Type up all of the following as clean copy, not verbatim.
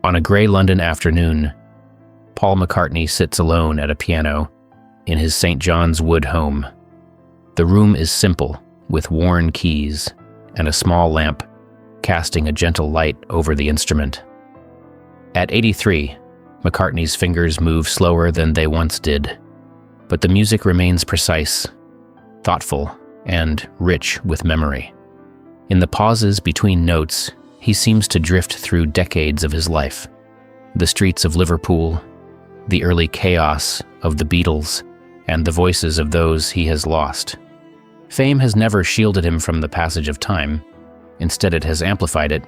On a gray London afternoon, Paul McCartney sits alone at a piano in his St. John's Wood home. The room is simple, with worn keys and a small lamp casting a gentle light over the instrument. At 83, McCartney's fingers move slower than they once did, but the music remains precise, thoughtful, and rich with memory. In the pauses between notes, he seems to drift through decades of his life. The streets of Liverpool, the early chaos of the Beatles, and the voices of those he has lost. Fame has never shielded him from the passage of time. Instead, it has amplified it.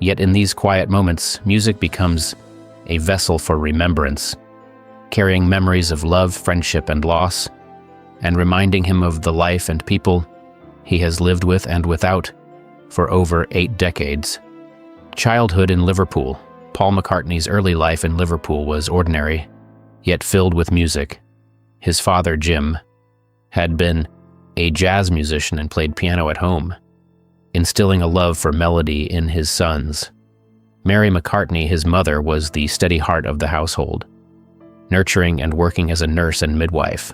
Yet in these quiet moments, music becomes a vessel for remembrance, carrying memories of love, friendship, and loss, and reminding him of the life and people he has lived with and without for over 8 decades. Childhood in Liverpool. Paul McCartney's early life in Liverpool was ordinary, yet filled with music. His father, Jim, had been a jazz musician and played piano at home, instilling a love for melody in his sons. Mary McCartney, his mother, was the steady heart of the household, nurturing and working as a nurse and midwife.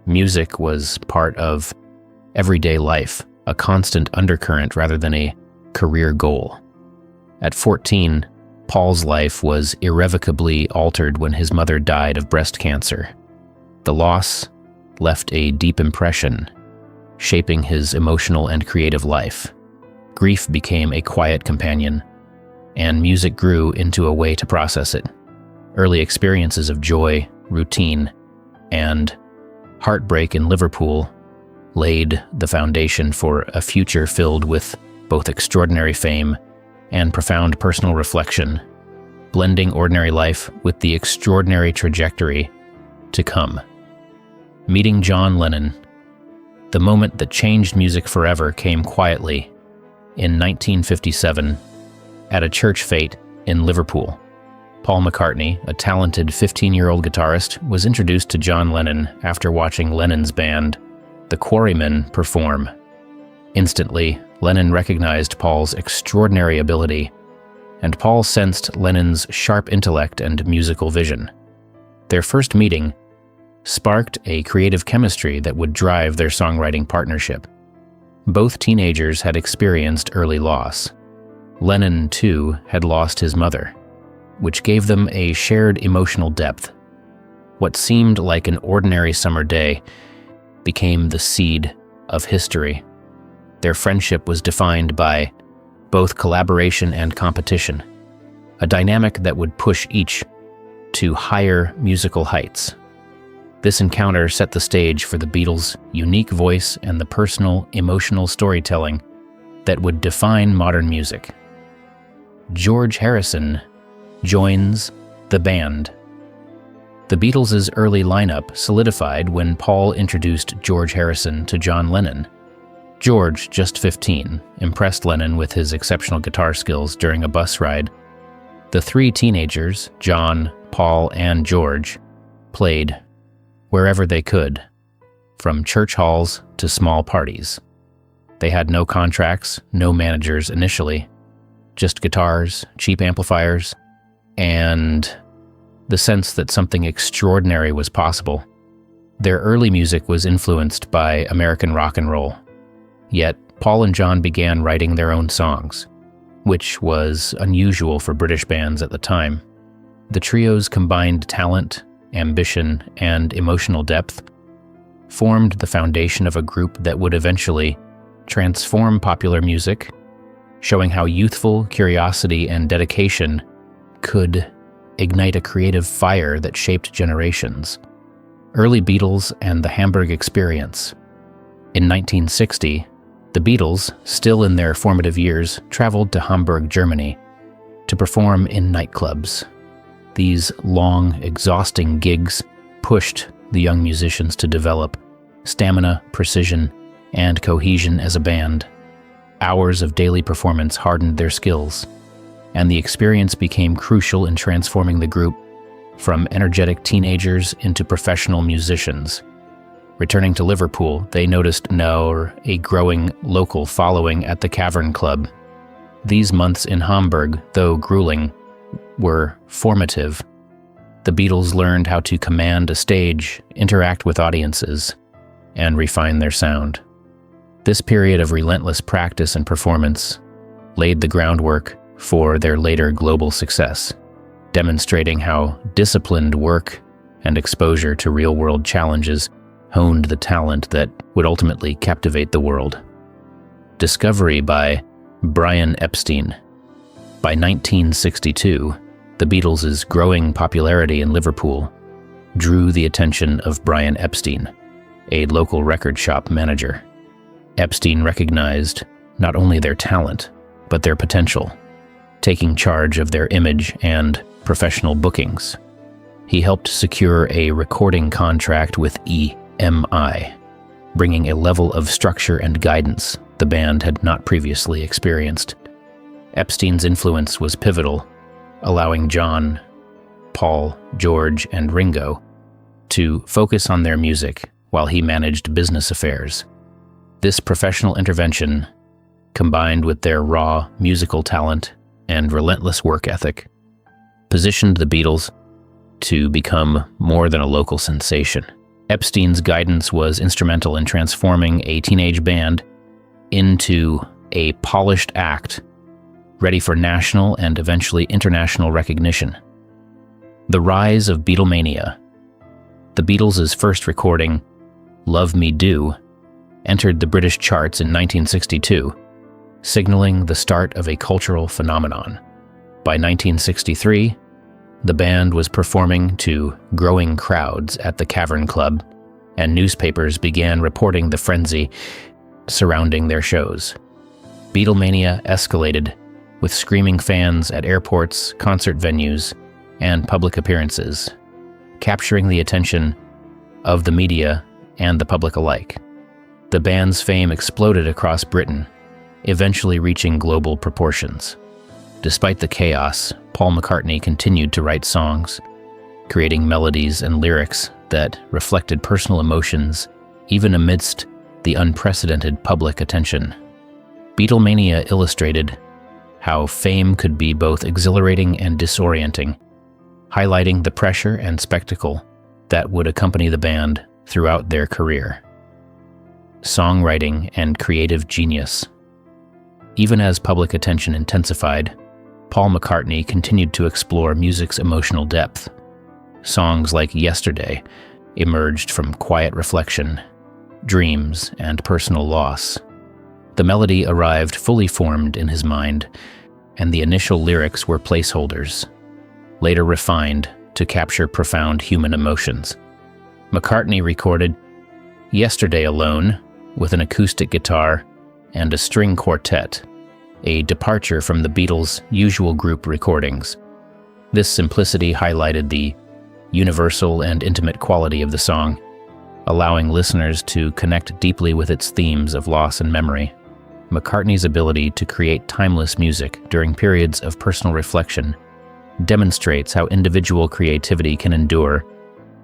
Music was part of everyday life, a constant undercurrent rather than a career goal. At 14, Paul's life was irrevocably altered when his mother died of breast cancer. The loss left a deep impression, shaping his emotional and creative life. Grief became a quiet companion, and music grew into a way to process it. Early experiences of joy, routine, and heartbreak in Liverpool laid the foundation for a future filled with both extraordinary fame and profound personal reflection, blending ordinary life with the extraordinary trajectory to come. Meeting John Lennon. The moment that changed music forever came quietly in 1957 at a church fete in Liverpool. Paul McCartney, a talented 15-year-old guitarist, was introduced to John Lennon after watching Lennon's band, the Quarrymen, perform. Instantly, Lennon recognized Paul's extraordinary ability, and Paul sensed Lennon's sharp intellect and musical vision. Their first meeting sparked a creative chemistry that would drive their songwriting partnership. Both teenagers had experienced early loss. Lennon, too, had lost his mother, which gave them a shared emotional depth. What seemed like an ordinary summer day became the seed of history. Their friendship was defined by both collaboration and competition, a dynamic that would push each to higher musical heights. This encounter set the stage for the Beatles' unique voice and the personal, emotional storytelling that would define modern music. George Harrison joins the band. The Beatles' early lineup solidified when Paul introduced George Harrison to John Lennon. George, just 15, impressed Lennon with his exceptional guitar skills during a bus ride. The 3 teenagers, John, Paul, and George, played wherever they could, from church halls to small parties. They had no contracts, no managers initially, just guitars, cheap amplifiers, and the sense that something extraordinary was possible. Their early music was influenced by American rock and roll. Yet, Paul and John began writing their own songs, which was unusual for British bands at the time. The trio's combined talent, ambition, and emotional depth formed the foundation of a group that would eventually transform popular music, showing how youthful curiosity and dedication could ignite a creative fire that shaped generations. Early Beatles and the Hamburg Experience. In 1960, the Beatles, still in their formative years, traveled to Hamburg, Germany, to perform in nightclubs. These long, exhausting gigs pushed the young musicians to develop stamina, precision, and cohesion as a band. Hours of daily performance hardened their skills, and the experience became crucial in transforming the group from energetic teenagers into professional musicians. Returning to Liverpool, they noticed a growing local following at the Cavern Club. These months in Hamburg, though grueling, were formative. The Beatles learned how to command a stage, interact with audiences, and refine their sound. This period of relentless practice and performance laid the groundwork for their later global success, demonstrating how disciplined work and exposure to real-world challenges honed the talent that would ultimately captivate the world. Discovery by Brian Epstein. By 1962, the Beatles' growing popularity in Liverpool drew the attention of Brian Epstein, a local record shop manager. Epstein recognized not only their talent, but their potential, taking charge of their image and professional bookings. He helped secure a recording contract with EMI, bringing a level of structure and guidance the band had not previously experienced. Epstein's influence was pivotal, allowing John, Paul, George, and Ringo to focus on their music while he managed business affairs. This professional intervention, combined with their raw musical talent and relentless work ethic, positioned the Beatles to become more than a local sensation. Epstein's guidance was instrumental in transforming a teenage band into a polished act ready for national and eventually international recognition. The rise of Beatlemania. The Beatles' first recording, Love Me Do, entered the British charts in 1962, signaling the start of a cultural phenomenon. By 1963, the band was performing to growing crowds at the Cavern Club, and newspapers began reporting the frenzy surrounding their shows. Beatlemania escalated, with screaming fans at airports, concert venues, and public appearances, capturing the attention of the media and the public alike. The band's fame exploded across Britain, eventually reaching global proportions. Despite the chaos, Paul McCartney continued to write songs, creating melodies and lyrics that reflected personal emotions, even amidst the unprecedented public attention. Beatlemania illustrated how fame could be both exhilarating and disorienting, highlighting the pressure and spectacle that would accompany the band throughout their career. Songwriting and creative genius. Even as public attention intensified, Paul McCartney continued to explore music's emotional depth. Songs like Yesterday emerged from quiet reflection, dreams, and personal loss. The melody arrived fully formed in his mind, and the initial lyrics were placeholders, later refined to capture profound human emotions. McCartney recorded Yesterday alone with an acoustic guitar and a string quartet, a departure from the Beatles' usual group recordings. This simplicity highlighted the universal and intimate quality of the song, allowing listeners to connect deeply with its themes of loss and memory. McCartney's ability to create timeless music during periods of personal reflection demonstrates how individual creativity can endure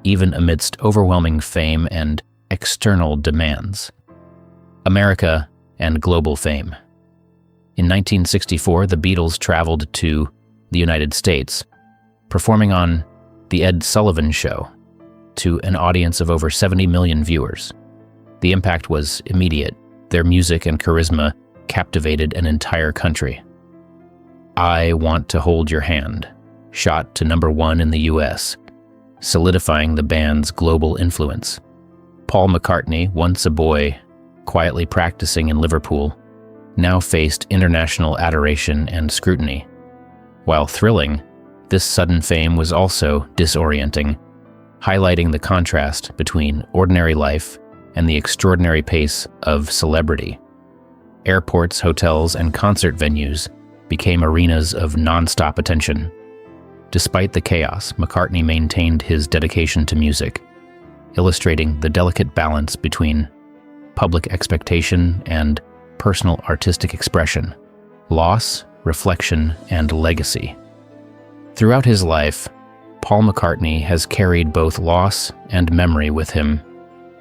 even amidst overwhelming fame and external demands. America and global fame. In 1964, the Beatles traveled to the United States, performing on The Ed Sullivan Show to an audience of over 70 million viewers. The impact was immediate. Their music and charisma captivated an entire country. I Want to Hold Your Hand shot to #1 in the US, solidifying the band's global influence. Paul McCartney, once a boy, quietly practicing in Liverpool, now faced international adoration and scrutiny. While thrilling, this sudden fame was also disorienting, highlighting the contrast between ordinary life and the extraordinary pace of celebrity. Airports, hotels, and concert venues became arenas of non-stop attention. Despite the chaos, McCartney maintained his dedication to music, illustrating the delicate balance between public expectation and personal artistic expression, loss, reflection, and legacy. Throughout his life, Paul McCartney has carried both loss and memory with him.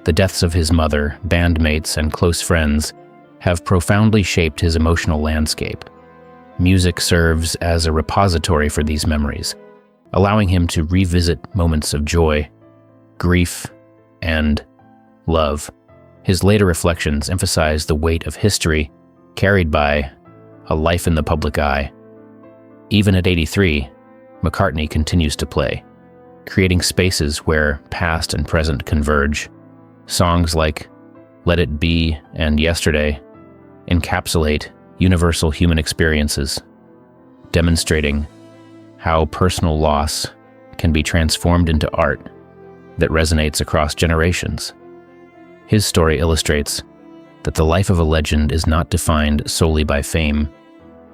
The deaths of his mother, bandmates, and close friends have profoundly shaped his emotional landscape. Music serves as a repository for these memories, allowing him to revisit moments of joy, grief, and love. His later reflections emphasize the weight of history carried by a life in the public eye. Even at 83, McCartney continues to play, creating spaces where past and present converge. Songs like Let It Be and Yesterday encapsulate universal human experiences, demonstrating how personal loss can be transformed into art that resonates across generations. His story illustrates that the life of a legend is not defined solely by fame,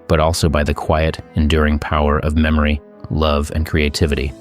but also by the quiet, enduring power of memory, love, and creativity.